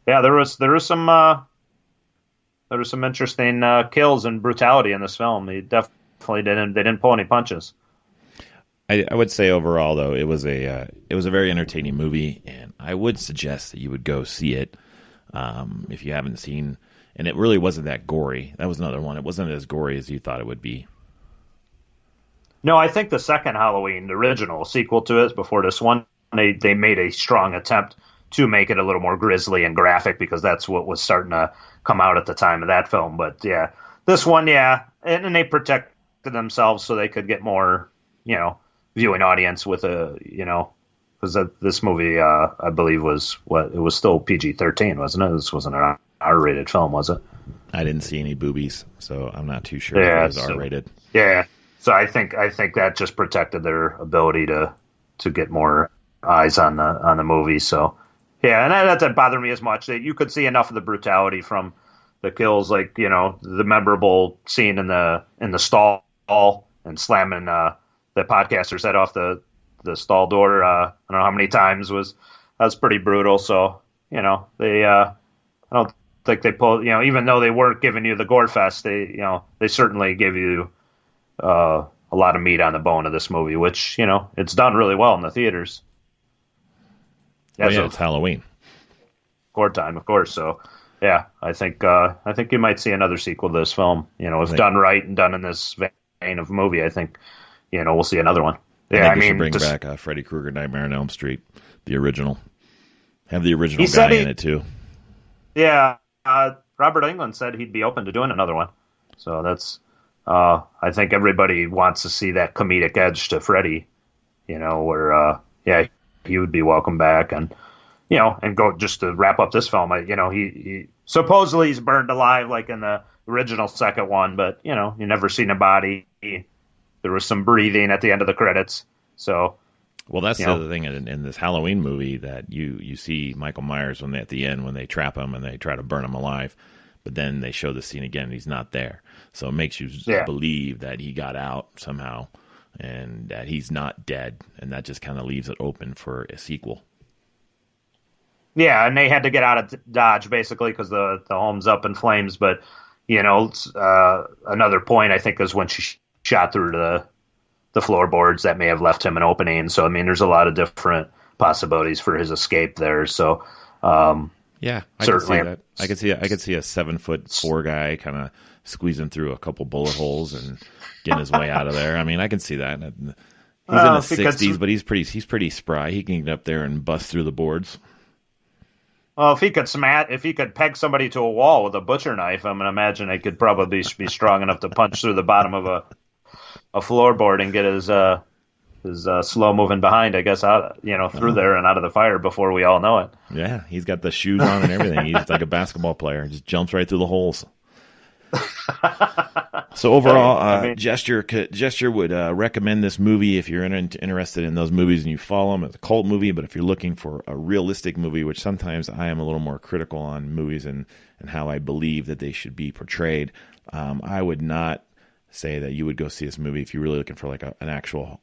Yeah, there was some interesting kills and brutality in this film. They definitely didn't pull any punches. I would say overall, though, it was a very entertaining movie, and I would suggest that you would go see it if you haven't seen. And it really wasn't that gory. That was another one. It wasn't as gory as you thought it would be. No, I think the second Halloween, the original sequel to it, before this one, they made a strong attempt to make it a little more grisly and graphic because that's what was starting to come out at the time of that film. But yeah, this one, yeah, and they protected themselves so they could get more, viewing audience with because this movie, I believe, it was still PG-13, wasn't it? This wasn't an R-rated film, was it? I didn't see any boobies, so I'm not too sure if it was R-rated. Yeah, so I think that just protected their ability to get more eyes on the movie. So yeah, and that didn't bother me as much. That you could see enough of the brutality from the kills, like the memorable scene in the stall and slamming the podcaster's head off the stall door. I don't know how many times that was pretty brutal. So they I don't think they pulled. Even though they weren't giving you the gore fest, they certainly give you a lot of meat on the bone of this movie, which it's done really well in the theaters. It's Halloween. Gore time, of course. So, yeah, I think you might see another sequel to this film. If done right and done in this vein of movie, I think we'll see another one. Yeah, I should bring back Freddy Krueger Nightmare on Elm Street, the original. Have the original guy in it too. Yeah, Robert Englund said he'd be open to doing another one. So that's. I think everybody wants to see that comedic edge to Freddy. Where he would be welcome back, and and go just to wrap up this film. He supposedly he's burned alive like in the original second one, but you never seen a body. There was some breathing at the end of the credits. So, well, that's the other thing in this Halloween movie that you see Michael Myers at the end when they trap him and they try to burn him alive, but then they show the scene again and he's not there. So it makes you believe that he got out somehow and that he's not dead, and that just kind of leaves it open for a sequel. Yeah, and they had to get out of Dodge basically because the home's up in flames. But another point I think is when she shot through the floorboards that may have left him an opening. So I mean, there's a lot of different possibilities for his escape there. So yeah, I can see that. I could see a 7'4" guy kind of squeezing through a couple bullet holes and getting his way out of there. I mean, I can see that. He's in his 60s, but he's pretty spry. He can get up there and bust through the boards. Well, if he could peg somebody to a wall with a butcher knife, I mean, imagine he could probably be strong enough to punch through the bottom of a floorboard and get his slow moving behind, I guess, out through there and out of the fire before we all know it. Yeah, he's got the shoes on and everything. He's like a basketball player. Just jumps right through the holes. So overall, Jester would recommend this movie if you're interested in those movies and you follow them. It's a cult movie, but if you're looking for a realistic movie, which sometimes I am a little more critical on movies and how I believe that they should be portrayed, I would not say that you would go see this movie if you're really looking for like an actual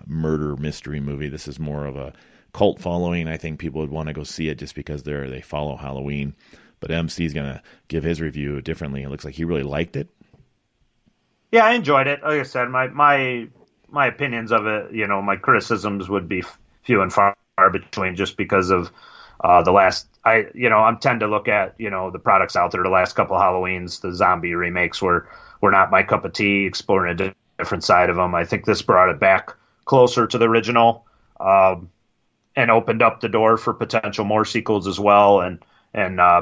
murder mystery movie. This is more of a cult following. I think people would want to go see it just because they follow Halloween. But MC is going to give his review differently. It looks like he really liked it. Yeah, I enjoyed it. Like I said, my opinions of it, my criticisms would be few and far between, just because of the last. I tend to look at the products out there. The last couple of Halloweens, the zombie remakes were not my cup of tea. Exploring a different side of them. I think this brought it back closer to the original, and opened up the door for potential more sequels as well. And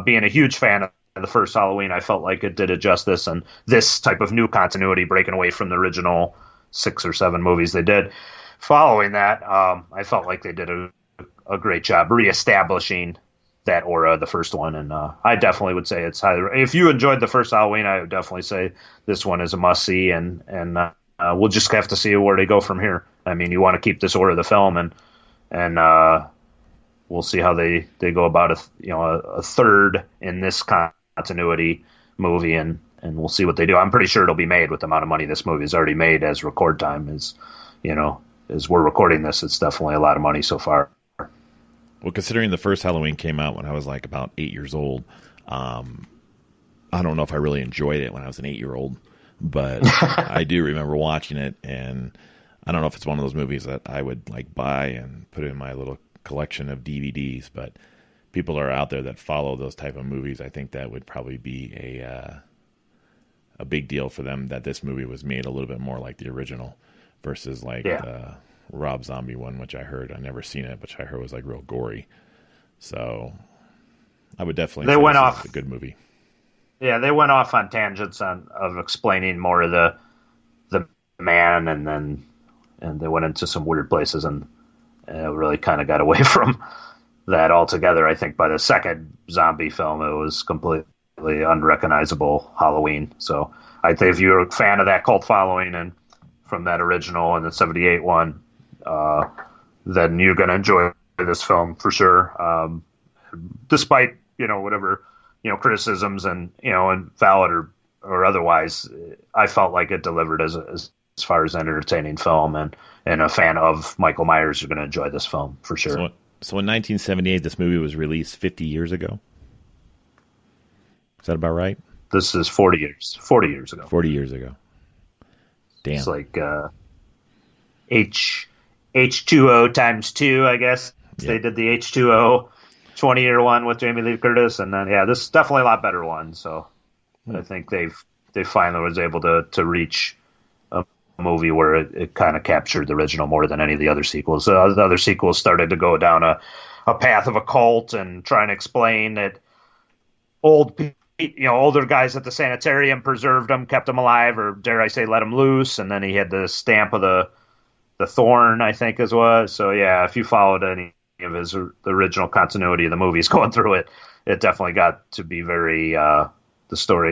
being a huge fan of the first Halloween, I felt like it did it justice. And this type of new continuity, breaking away from the original 6 or 7 movies they did following that, I felt like they did a great job reestablishing that aura of the first one. And I definitely would say it's highly. If you enjoyed the first Halloween, I would definitely say this one is a must see. And we'll just have to see where they go from here. I mean, you want to keep this order of the film, and we'll see how they go about a third in this continuity movie, and we'll see what they do. I'm pretty sure it'll be made with the amount of money this movie has already made as record time is. As we're recording this, it's definitely a lot of money so far. Well, considering the first Halloween came out when I was like about 8 years old, I don't know if I really enjoyed it when I was an 8-year-old, but I do remember watching it, and I don't know if it's one of those movies that I would like buy and put in my little collection of DVDs, but people are out there that follow those type of movies. I think that would probably be a big deal for them that this movie was made a little bit more like the original versus like the Rob Zombie one, which I heard, I never seen it, which I heard was like real gory. So I would definitely say this is a good movie. Yeah, they went off on tangents of explaining more of the man, and they went into some weird places, and it really kind of got away from that altogether. I think by the second zombie film, it was completely unrecognizable Halloween. So I think if you're a fan of that cult following and from that original and the '78 one, then you're going to enjoy this film for sure. Despite whatever criticisms and valid or otherwise, I felt like it delivered as far as an entertaining film, and a fan of Michael Myers, you're going to enjoy this film for sure. So in 1978, this movie was released 50 years ago. Is that about right? This is 40 years. 40 years ago. 40 years ago. Damn. It's like H2O times 2, I guess. Yep. They did the H2O 20-year one with Jamie Lee Curtis, and then this is definitely a lot better one. So I think they finally was able to reach a movie where it kind of captured the original more than any of the other sequels. The other sequels started to go down a path of a cult and trying to explain that older guys at the sanitarium preserved him, kept him alive, or dare I say, let him loose. And then he had the stamp of the thorn, I think, as well. So if you followed any of the original continuity of the movies going through it, it definitely got to be very the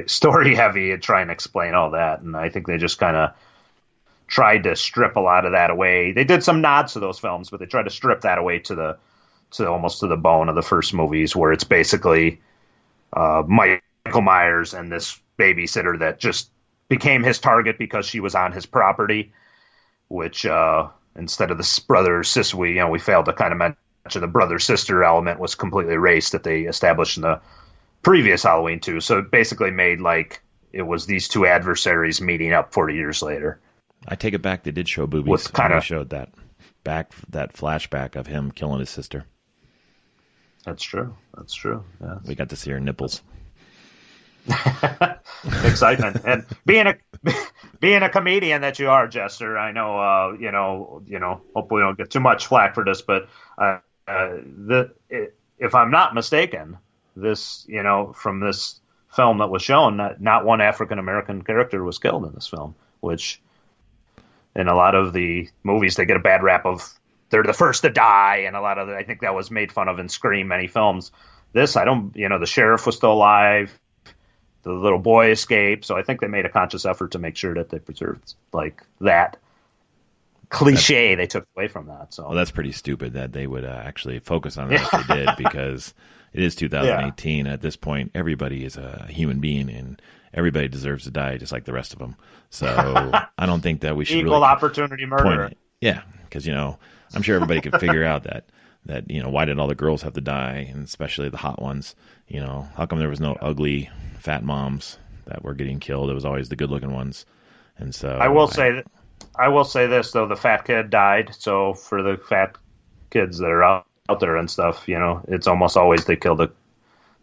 story heavy and trying to explain all that. And I think they just kind of tried to strip a lot of that away. They did some nods to those films, but they tried to strip that away to almost to the bone of the first movies, where it's basically Michael Myers and this babysitter that just became his target because she was on his property, which instead of the brother sister, we failed to kind of mention the brother sister element was completely erased that they established in the previous Halloween 2. So it basically made like it was these two adversaries meeting up 40 years later. I take it back. They did show boobies. They showed that flashback of him killing his sister. That's true. Yeah. We got to see her nipples. Excitement. And being a comedian that you are, Jester, I know hopefully we don't get too much flack for this, but if I'm not mistaken, this from this film that was shown, not one African American character was killed in this film, which in a lot of the movies they get a bad rap of they're the first to die, and a lot of I think that was made fun of in Scream, many films. This, the sheriff was still alive. The little boy escaped, so I think they made a conscious effort to make sure that they preserved like that cliche they took away from that. So that's pretty stupid that they would actually focus on that if they did, because it is 2018. At this point, everybody is a human being, and everybody deserves to die just like the rest of them. So I don't think that we should equal opportunity murder. Yeah, because I'm sure everybody could figure out that why did all the girls have to die, and especially the hot ones? How come there was no ugly fat moms that were getting killed? It was always the good-looking ones. And so I will say this though: the fat kid died. So for the fat kids that are out there and stuff, it's almost always they kill the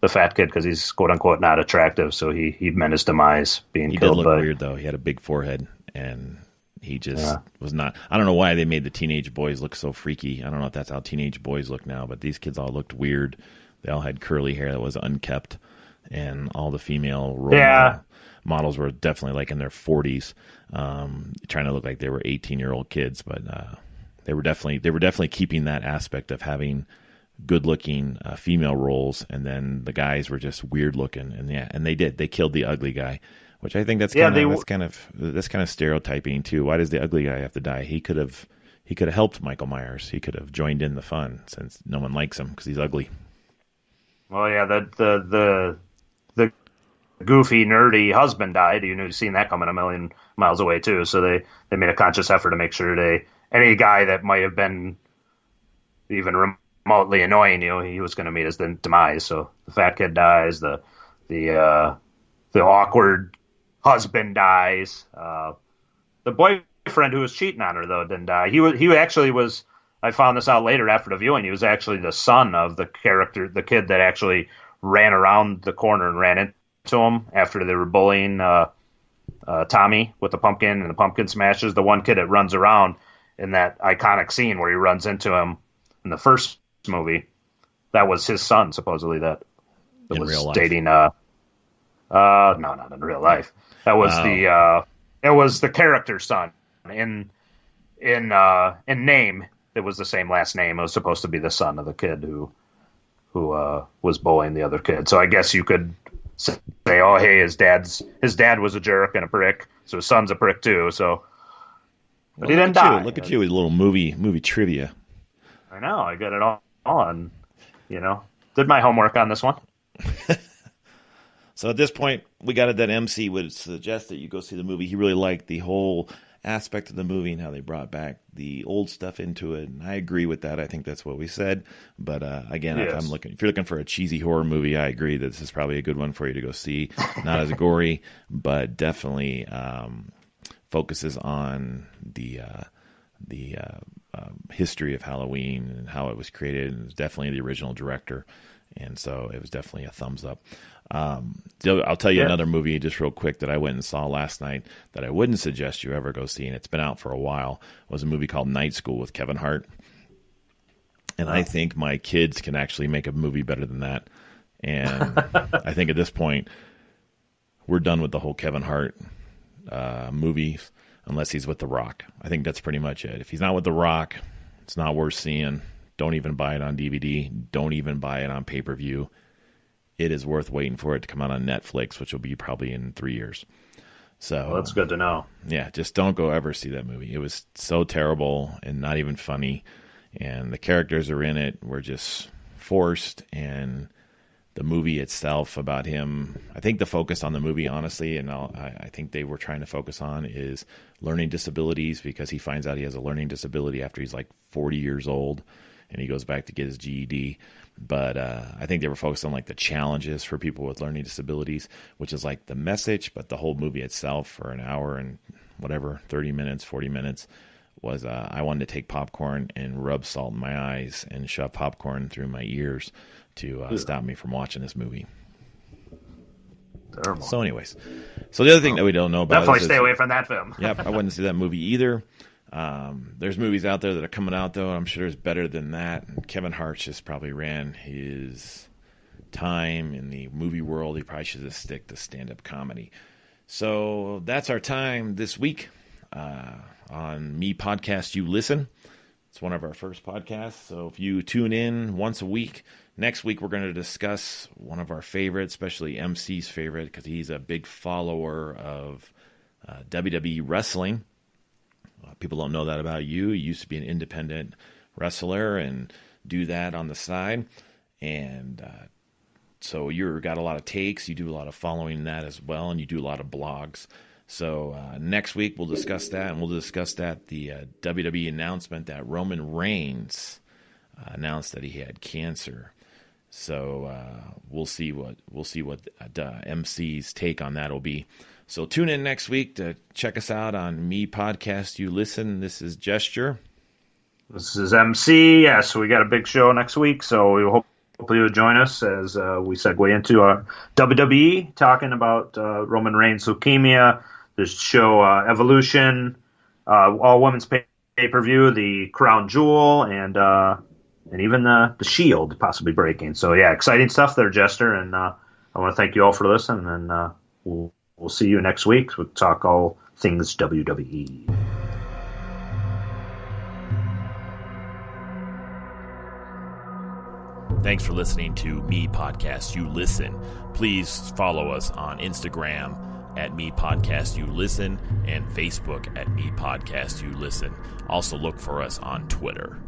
fat kid because he's quote unquote not attractive. So he meant his demise being killed. He did look weird though. He had a big forehead and he just was not. I don't know why they made the teenage boys look so freaky. I don't know if that's how teenage boys look now, but these kids all looked weird. They all had curly hair that was unkept, and all the female role models were definitely like in their 40s, trying to look like they were 18-year-old kids. But they were definitely keeping that aspect of having good-looking female roles, and then the guys were just weird-looking. And they killed the ugly guy. Which I think that's kind of stereotyping too. Why does the ugly guy have to die? He could have helped Michael Myers. He could have joined in the fun since no one likes him because he's ugly. Well, yeah, the goofy nerdy husband died. You've seen that coming a million miles away too. So they made a conscious effort to make sure any guy that might have been even remotely annoying you, he was going to meet his demise. So the fat kid dies. The awkward husband dies. The boyfriend who was cheating on her though didn't die. He actually was. I found this out later after the viewing. He was actually the son of the kid that actually ran around the corner and ran into him after they were bullying Tommy with the pumpkin and the pumpkin smashes. The one kid that runs around in that iconic scene where he runs into him in the first movie, that was his son, supposedly, that in was real life. Dating. No, not in real life. That was it was the character's son. In name, it was the same last name. It was supposed to be the son of the kid who was bullying the other kid. So I guess you could say, oh, hey, his dad was a jerk and a prick, so his son's a prick too. So, but he didn't die. Look at you with a little movie trivia. I know. I got it all on. Did my homework on this one. So at this point, we got it that MC would suggest that you go see the movie. He really liked the whole aspect of the movie and how they brought back the old stuff into it. And I agree with that. I think that's what we said. But again, yes. If you're looking for a cheesy horror movie, I agree that this is probably a good one for you to go see. Not as gory, but definitely focuses on the history of Halloween and how it was created. And it was definitely the original director. And so it was definitely a thumbs up. I'll tell you another movie just real quick that I went and saw last night that I wouldn't suggest you ever go see, and it's been out for a while. It was a movie called Night School with Kevin Hart. And I think my kids can actually make a movie better than that. And I think at this point, we're done with the whole Kevin Hart movies unless he's with The Rock. I think that's pretty much it. If he's not with The Rock, it's not worth seeing. Don't even buy it on DVD. Don't even buy it on pay-per-view. It is worth waiting for it to come out on Netflix, which will be probably in 3 years. So well, that's good to know. Yeah, just don't go ever see that movie. It was so terrible and not even funny. And the characters are in it were just forced. And the movie itself about him, I think the focus on the movie, honestly, and I think they were trying to focus on is learning disabilities, because he finds out he has a learning disability after he's like 40 years old. And he goes back to get his GED. But I think they were focused on like the challenges for people with learning disabilities, which is like the message. But the whole movie itself for an hour and whatever, 30 minutes, 40 minutes was I wanted to take popcorn and rub salt in my eyes and shove popcorn through my ears to stop me from watching this movie. Terrible. So anyways, so the other thing that we don't know about definitely stay away from that film. Yep, I wouldn't see that movie either. There's movies out there that are coming out, though. I'm sure there's better than that. And Kevin Hart just probably ran his time in the movie world. He probably should just stick to stand-up comedy. So that's our time this week on Me Podcast You Listen. It's one of our first podcasts. So if you tune in once a week, next week we're going to discuss one of our favorites, especially MC's favorite, because he's a big follower of WWE wrestling. People don't know that about you. You used to be an independent wrestler and do that on the side. And so you've got a lot of takes. You do a lot of following that as well, and you do a lot of blogs. So next week we'll discuss that, and we'll discuss that the WWE announcement that Roman Reigns announced that he had cancer. So we'll see what MC's take on that will be. So tune in next week to check us out on Me Podcast You Listen. This is Jester. This is MC. Yeah, so we got a big show next week, so we hope you'll join us as we segue into our WWE, talking about Roman Reigns' leukemia, this show Evolution, all women's pay-per-view, the Crown Jewel, and even the Shield possibly breaking. So yeah, exciting stuff there, Jester, and I want to thank you all for listening, and we'll see you next week. We'll talk all things WWE. Thanks for listening to Me Podcast You Listen. Please follow us on Instagram at Me Podcast You Listen and Facebook at Me Podcast You Listen. Also look for us on Twitter.